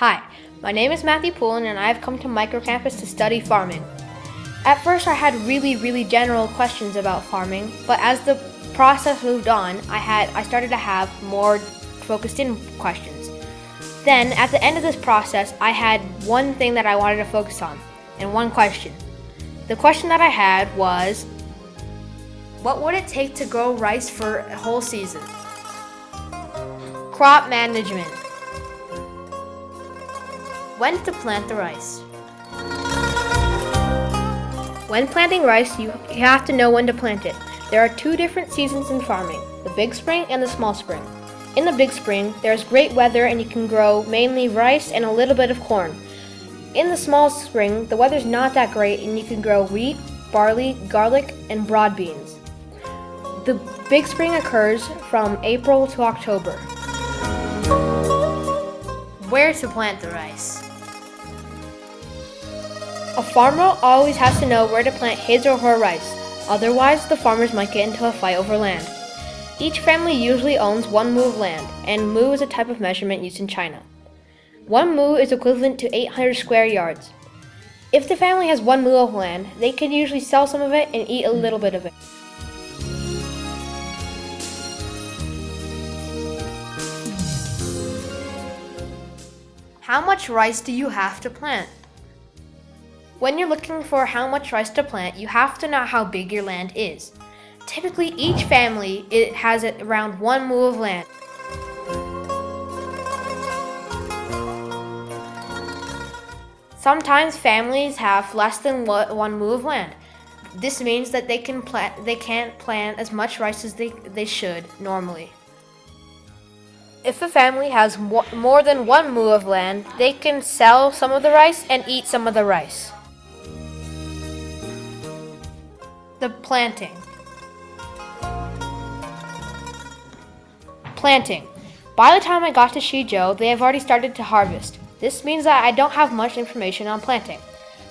Hi, my name is Matthew Poulin and I've come to Microcampus to study farming. At first I had really general questions about farming, but as the process moved on, I started to have more focused in questions. Then at the end of this process, I had one thing that I wanted to focus on, and one question. The question that I had was, what would it take to grow rice for a whole season? Crop management. When to plant the rice. When planting rice, you have to know when to plant it. There are two different seasons in farming, the big spring and the small spring. In the big spring, there's great weather and you can grow mainly rice and a little bit of corn. In the small spring, the weather's not that great and you can grow wheat, barley, garlic, and broad beans. The big spring occurs from April to October. Where to plant the rice? A farmer always has to know where to plant his or her rice, otherwise the farmers might get into a fight over land. Each family usually owns 1 mu of land, and mu is a type of measurement used in China. 1 mu is equivalent to 800 square yards. If the family has 1 mu of land, they can usually sell some of it and eat a little bit of it. How much rice do you have to plant? When you're looking for how much rice to plant, you have to know how big your land is. Typically, each family has around 1 mu of land. Sometimes families have less than 1 mu of land. This means that they can't plant as much rice as they should normally. If a family has more than 1 mu of land, they can sell some of the rice and eat some of the rice. The planting. Planting. By the time I got to Shizhou, they have already started to harvest. This means that I don't have much information on planting.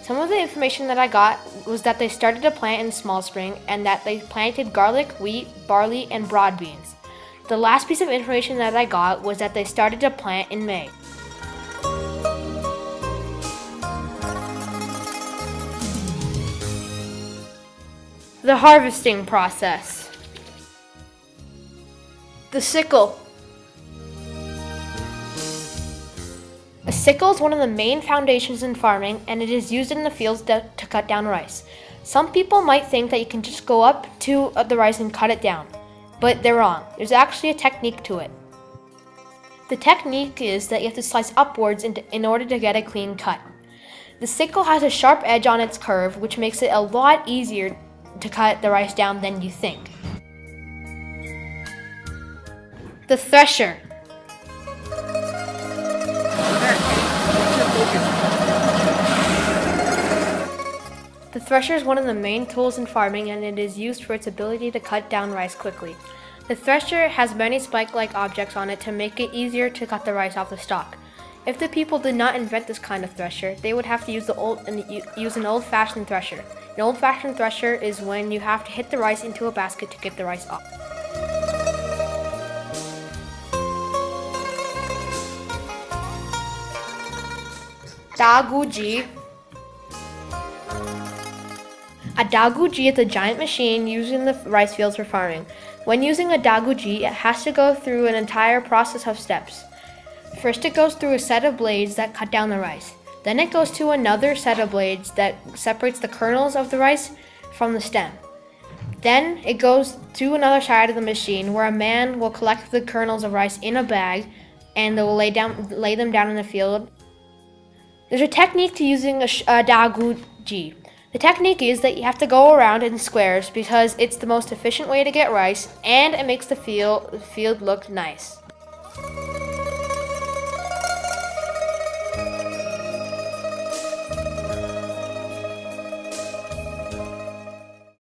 Some of the information that I got was that they started to plant in the small spring and that they planted garlic, wheat, barley, and broad beans. The last piece of information that I got was that they started to plant in May. The harvesting process. The sickle. A sickle is one of the main foundations in farming, and it is used in the fields to cut down rice. Some people might think that you can just go up to the rice and cut it down, but they're wrong. There's actually a technique to it. The technique is that you have to slice upwards in order to get a clean cut. The sickle has a sharp edge on its curve, which makes it a lot easier to cut the rice down than you think. The thresher. The thresher is one of the main tools in farming and it is used for its ability to cut down rice quickly. The thresher has many spike-like objects on it to make it easier to cut the rice off the stalk. If the people did not invent this kind of thresher, they would have to use an old-fashioned thresher. An old-fashioned thresher is when you have to hit the rice into a basket to get the rice off. Daguji. A daguji is a giant machine used in the rice fields for farming. When using a daguji, it has to go through an entire process of steps. First, it goes through a set of blades that cut down the rice. Then it goes to another set of blades that separates the kernels of the rice from the stem. Then it goes to another side of the machine where a man will collect the kernels of rice in a bag and they will lay them down in the field. There's a technique to using a daguji. The technique is that you have to go around in squares because it's the most efficient way to get rice and it makes the field look nice.